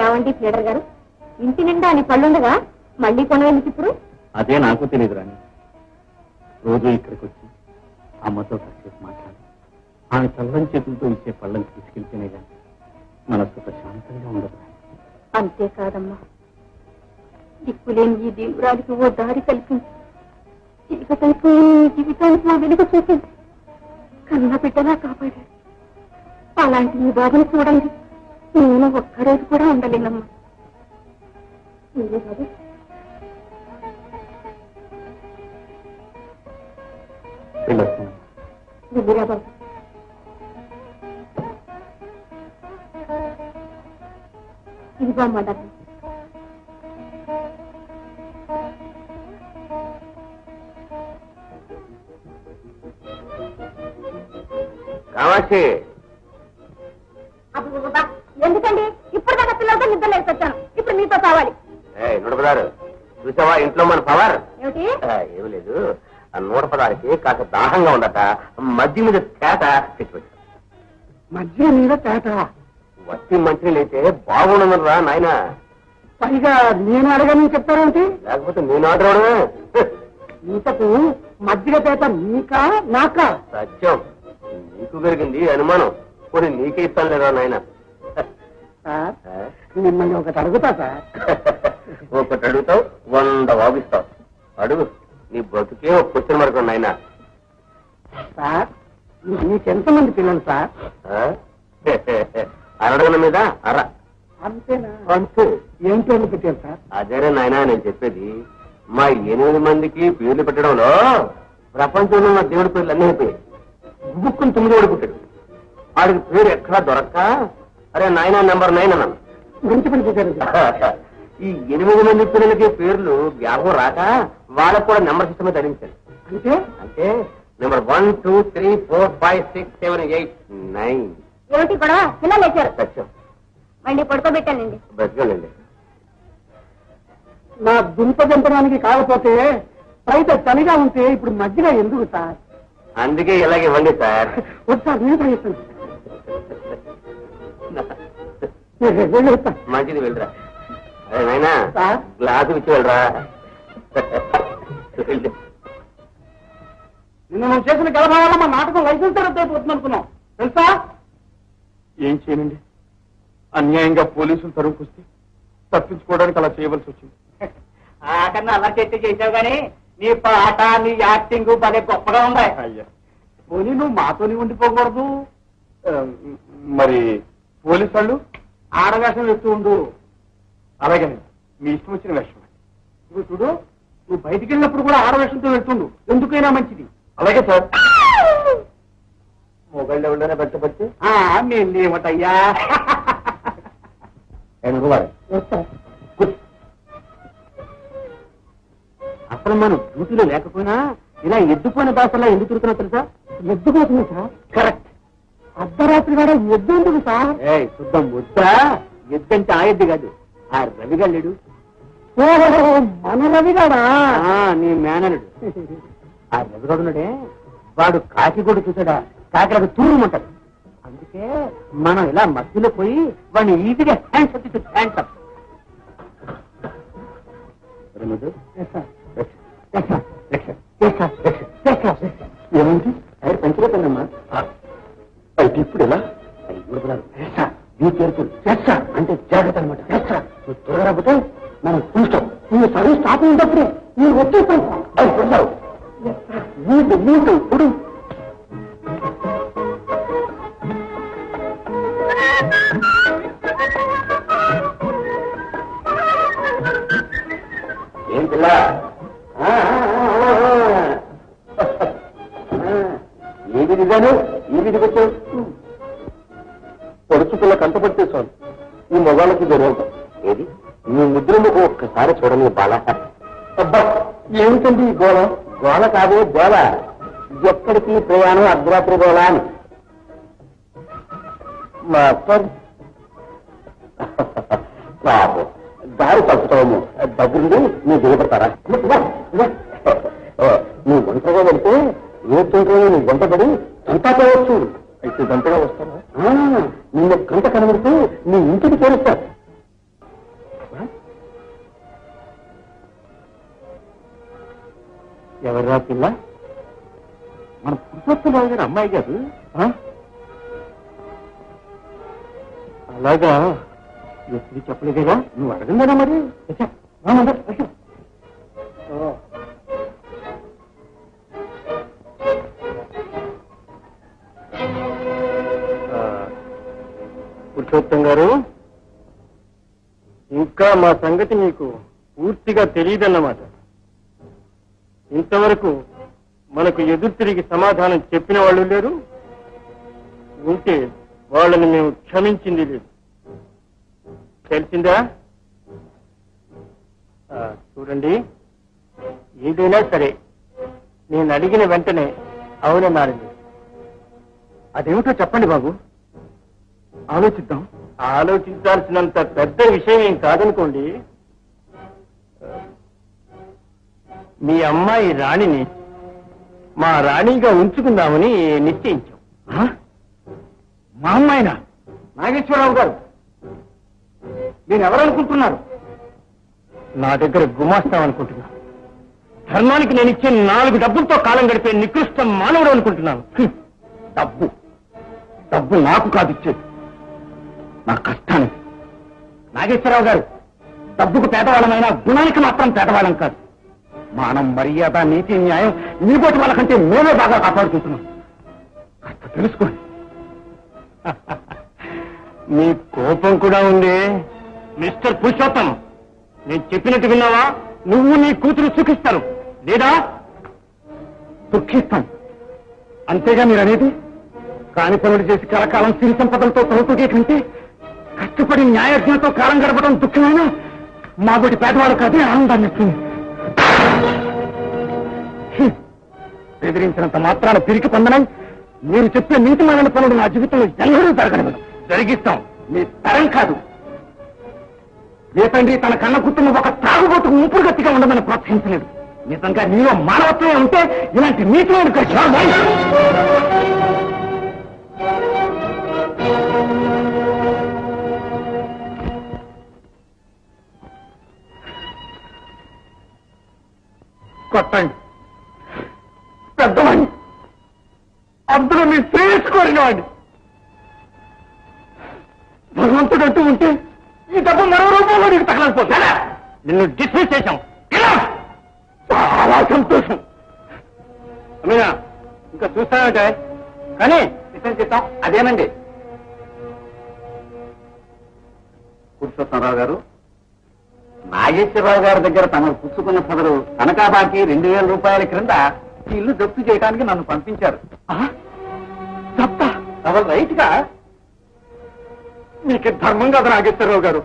ఏమండి పీడర్ గారు, ఇంటి నిండా అని పళ్ళుండగా మళ్ళీ కొనవేందుకు ఇప్పుడు? అదే నాకు తెలియదు రాణి. రోజు ఇక్కడికి వచ్చి అమ్మతో కాసేపు మాట్లాడి ఆమె చల్లని చేతులతో ఇచ్చే పళ్ళని తీసుకెళ్తేనే కానీ మనస్సు ప్రశాంతంగా ఉండదు. అంతేకాదమ్మా, దిక్కులేని ఈ దేవురానికి ఓ దారి కల్పించి చీకటైపోయి జీవితానికి ఓ వెలుగు చూపింది కన్న బిడ్డలా కాపాడాడు. అలాంటి మీ బాధను చూడండి, నేను ఒక్కరోజు కూడా ఉండలేనమ్మా. మీరే కాదు, వెళ్ళిరా బాబు. ఇదిగో అమ్మా డబ్బు. కామాక్షి, ఎందుకండి ఇప్పుడు దాకా పిల్లలతో నిద్ర లేకొచ్చాను, ఇప్పుడు మీతో కావాలి. నూటపదారు చూసావా ఇంట్లో మన పవర్? ఏమిటి? ఏమి లేదు, ఆ 116కి కాస్త దాహంగా ఉందట, మధ్య మీద తేట తెచ్చిపెట్టాను. మధ్య మీద తేట? వట్టి మంచి అయితే బాగుండదురా నాయన. పైగా నేను అడగని చెప్తారేంటి? లేకపోతే నేను ఆడరావడమే. ఇంతకు మధ్య తేట నీకా నాకా? సత్యం, నీకు పెరిగింది అనుమానం, పోనీ నీకే ఇస్తాను లేదా నాయన. సార్, మిమ్మల్ని ఒకటి అడుగుతా సార్. ఒకటి అడుగుతావు 100 వాగిస్తావు. అడుగు, నీ బతుకే ఒక క్వశ్చన్ మార్క్ నాయన. సార్, మీకెంతమంది పిల్లలు సార్? అరడగల మీద అర. అంతేనా? అంతే. ఏం పేర్లు పెట్టారు సార్? అదేరే నాయన నేను చెప్పేది. మా 8 మందికి పేర్లు పెట్టడంలో ప్రపంచంలో ఉన్న దేవుడి పేర్లు అన్నీ అయిపోయాయి. బుక్కుని 9 పుట్టాడు. వాడికి పేరు ఎక్కడా దొరక్క అరే నాయన నెంబర్ 9 అన్నాను. మంచి పని చెప్పారు. ఈ 8 మంది పిల్లలకి పేర్లు జ్ఞాపకం రాక వాళ్ళకు కూడా నెంబర్ సిస్టమే ధరించారు. అంటే అంటే నెంబర్ 1 2 3 4 5 6 7 8 9. ఏమిటి కూడా పిల్లలు లేచారు. సత్యం, మళ్ళీ పడుకోబెట్టానండి. బతికండి. నా దుంప దింపడానికి కాకపోతే బయట చలిగా ఉంటే ఇప్పుడు మధ్యగా ఎందుకు సార్? అందుకే ఇలాగే ఇవ్వండి సార్. ఒకసారి నేను ప్రయత్నం. మంచిది, వెళ్ళరా. అరే నాయనా, సార్? గ్లాసు ఇచ్చి వెళ్ళరా. నిన్న మనం చేసిన గెలభ వల్ల మా నాటకం లైసెన్స్ రద్దయిపోతుంది అనుకున్నాం తెలుసా? ఏం చేయనండి, అన్యాయంగా పోలీసులు తరుపుకొస్తే తప్పించుకోవడానికి అలా చేయవలసి వచ్చింది. ఆకన్నా అలా చెట్టు చేసావు గానీ నీ పాట నీ యాక్టింగ్ భలే గొప్పగా ఉన్నాయి. అయ్యా, పోనీ నువ్వు మాతోని ఉండిపోకూడదు. మరి పోలీసు వాళ్ళు? ఆడవేషం ఎత్తు ఉండు. అలాగేనండి, మీ ఇష్టం వచ్చిన వేషం. ఇప్పుడు చూడు, నువ్వు బయటికి వెళ్ళినప్పుడు కూడా ఆడవేషంతో వెళ్తుండు, ఎందుకైనా మంచిది. అలాగే సార్. మొబైల్ ఎవరైనా పెట్టబట్టి మేము లేవటయ్యా. అసలు మనం డ్యూటీలో లేకపోయినా ఇలా ఎద్దుపోయిన దాసలా ఎందుకు తిరుగుతున్నా తెలుసా? ఎద్దుపోతుంది సార్. కరెక్ట్. అర్ధరాత్రి కూడా ఎద్దు ఎందుకు సార్? శుద్ధం ముద్దా. ఎద్దంటే ఆ ఎద్దు కాదు, ఆ రవిగాడు. ఓహో, మన రవిగాడా? నీ మేనలుడు. ఆ రవిగాడున్నాడే, వాడు కాకిగూడు చూసాడా, కాకిలకు తూరుమంటాడు. అందుకే మనం ఇలా మధ్యలో పోయి వాడిని ఈజీగా హ్యాండ్స్ అప్ హ్యాండ్స్ అప్. ఏమైంది? టైర్ పంచర్ అయిపోయిందమ్మా. అయితే ఇప్పుడు ఎలా? అంటే జాగ్రత్త అనమాట. నువ్వు త్వరగా రాకపోతే మనం చూస్తాం. నువ్వు సర్వీస్ స్టాప్ అయినప్పుడే నేను వచ్చేస్తాను. నీకు ఇప్పుడు ఏం పిల్ల, ఏ విధిగాను ఈ విధికి వచ్చావు? పొడుచు పిల్ల కంటపడితే చాలు, ఈ మొగాళ్ళకి గౌరవం. ఏది నీ ముద్ర ముఖం ఒక్కసారి చూడని బాల. అబ్బా, ఏమిటండి ఈ గోళ? గోల కాదే గోల. ఎక్కడికి ప్రయాణం అర్ధరాత్రి గోళ అని. మాస్టర్ పాపం దారి తప్పుతాము. దగ్గరుండి నీ దిగబడతారా? నువ్వు ఒంటరిగా వెళ్తే ఏ తోటలో నీ వంటపడి అంతా పోవచ్చు. ఇప్పుడు గంటగా వస్తాను. నిన్న గంట కనబడితే నీ ఇంటికి చేరుస్తా. ఎవర్రా పిల్ల? మన పురుషోత్తమరావు గారు అమ్మాయి గారు. అలాగా ఎప్పుడు చెప్పలేదుగా, నువ్వు అడగందా మరి? పురుషోత్తం గారు, ఇంకా మా సంగతి మీకు పూర్తిగా తెలియదన్నమాట. ఇంతవరకు మనకు ఎదురు తిరిగి సమాధానం చెప్పిన వాళ్ళు లేరు, ఉంటే వాళ్ళని మేము క్షమించింది లేదు. తెలిసిందా? చూడండి, ఏదైనా సరే నేను అడిగిన వెంటనే అవునన్నారండి. అదేమిటో చెప్పండి బాబు, ఆలోచిద్దాం. ఆలోచించాల్సినంత పెద్ద విషయం ఏం కాదనుకోండి. మీ అమ్మాయి రాణిని మా రాణిగా ఉంచుకుందామని నిశ్చయించాం. మా అమ్మాయినా? నాగేశ్వరరావు గారు, నేను ఎవరనుకుంటున్నారు? నా దగ్గర గుమాస్తామనుకుంటున్నాను. ధర్మానికి నేను ఇచ్చే 4 డబ్బులతో కాలం గడిపే నికృష్ట మానవుడు అనుకుంటున్నాను. డబ్బు డబ్బు నాకు కాదు ఇచ్చేది, నా కష్టానికి. నాగేశ్వరరావు గారు, డబ్బుకు పేదవాళ్ళమైనా గుణానికి మాత్రం పేదవాళ్ళం కాదు. మానం, మర్యాద, నీతి, న్యాయం మీకోటి వాళ్ళకంటే మేమే బాగా కాపాడుకుంటున్నాం. కాస్త తెలుసుకోండి. మీ కోపం కూడా ఉంది. మిస్టర్ పురుషోత్తం, నేను చెప్పినట్టు విన్నావా? నువ్వు నీ కూతురు సుఖిస్తాను, లేదా దుఃఖిస్తాను. అంతేగా మీరు అనేది? కాని పనులు చేసి కలకాలం సిరి సంపదలతో తొలతూగే కంటే కష్టపడి న్యాయజ్ఞతో కాలం గడపడం దుఃఖమైనా మాబోటి పేదవాడు కాదే ఆనందాన్ని ఇస్తుంది. బెదిరించినంత మాత్రాన తిరిగి పొందనని మీరు చెప్పే నీతిమైన పనులు నా జీవితంలో ఎన్నడూ జరగలేదు. జరిగిస్తాం. మీ తరం కాదు. ఏ తండ్రి తన కన్న కూతురు ఒక తాగుబోతు ఉంపుడు గట్టిగా ఉండమని ప్రోత్సహించలేదు. నిజంగా నీలో మానవత్వమే ఉంటే ఇలాంటి నీతిమైన కొట్టండి. పెద్దవాడిని, అందులో మీ శ్రేయస్సు కోరినవాడిని. భగవంతుడు అంటూ ఉంటే ఈ డబ్బు మరో రూపంలో నీకు తగలకపోతాడా? నిన్ను డిస్మిస్ చేశాం. చాలా సంతోషం. అమీనా, ఇంకా చూస్తానంటే కానీ నిజం చేద్దాం. అదేనండి పురుషోత్తమరావు గారు, నాగేశ్వరరావు గారి దగ్గర తమను పుచ్చుకున్న సదరు తనఖా బాకీ 2000 రూపాయల క్రింద ఈ ఇల్లు జప్తు చేయడానికి నన్ను పంపించారు. జప్తా? అవల్ రైట్ గా. మీకు ధర్మం కాదు నాగేశ్వరరావు గారు.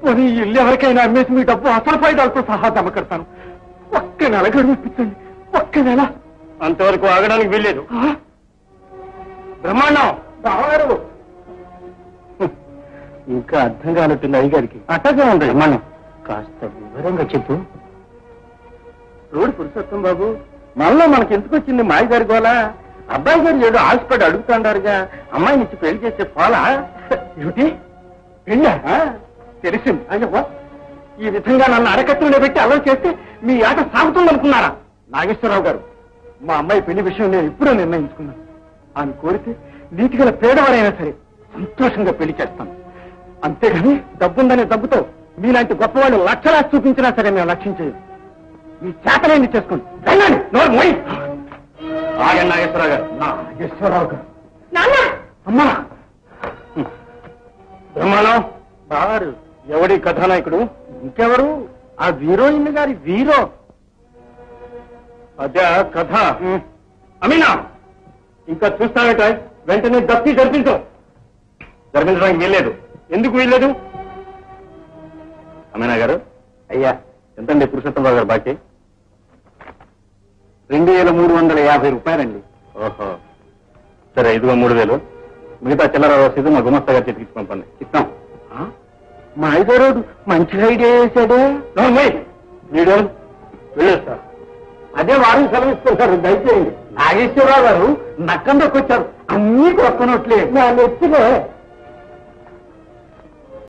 మరి ఈ ఇల్లు ఎవరికైనా అమ్మేసి మీ డబ్బు అసలు ఫైదాలతో సహా దమకడతాను. ఒక్క నెల గడువు ఇప్పించండి. ఒక్క నెల. అంతవరకు ఆగడానికి వీల్లేదు. బ్రహ్మాండం బావగారు. ఇంకా అర్థం కానట్టుంది అయ్యగారికి. అట్టగా ఉంది బ్రహ్మాండం. కాస్త వివరంగా చెప్పు. రోడ్డు పురుషోత్తం బాబు, మనలో మనకి ఎందుకు వచ్చింది మాయగారి గోళ? అబ్బాయి గారు ఏదో ఆశపడి అడుగుతాండారుగా, అమ్మాయిని ఇచ్చి పెళ్లి చేసే పోలా? ఏమిటి పెళ్ళా? తెలిసింది. అయ్యో, ఈ విధంగా నన్ను అరకట్టులో పెట్టి అలవాటు చేస్తే మీ ఆట సాగుతుందనుకున్నారా? నాగేశ్వరరావు గారు, మా అమ్మాయి పెళ్లి విషయం నేను ఇప్పుడే నిర్ణయించుకున్నాను. ఆమె కోరితే నీతిగల పేదవారైనా సరే సంతోషంగా పెళ్లి చేస్తాను. అంతేగాని డబ్బుందనే డబ్బుతో మీలాంటి గొప్పవాళ్ళు లక్షలాసి చూపించినా సరే మేము లక్ష్యించేది. మీ చేతలేంది చేసుకోండి. వెళ్ళండి. నోరు మోయి. ఆగండి నాగేశ్వరరావు గారు. నాగేశ్వరరావు గారు. అమ్మా బ్రహ్మాణం బాగారు. ఎవడి కథానాయకుడు? ఇంకెవరు? ఆ హీరోయిన్ గారి వీరో. అదే కథ. అమీనా, ఇంకా చూస్తావేట? వెంటనే దప్పి జరిపించు. జరిపించడానికి వీల్లేదు. ఎందుకు వీల్లేదు? అమీనా గారు. అయ్యా, ఎంతండి పురుషోత్తమరావు గారు బాకీ? 2350 రూపాయలండి. ఓహో, సరే, ఇదిగో 3000. మిగతా చిల్లర రసీదు మా గుమస్తా గారి చేతికి పంపండి. ఇస్తాం. మా ఐదారు మంచిగా ఐడియా వేసాడే. వీడియో వెళ్ళేస్తా. అదే వారం సెలవు ఇస్తారు. దయచేయండి. నాగేశ్వరరావు గారు నక్కందకు వచ్చారు. అన్నీ కొత్తనట్లే. నా నెత్తిలో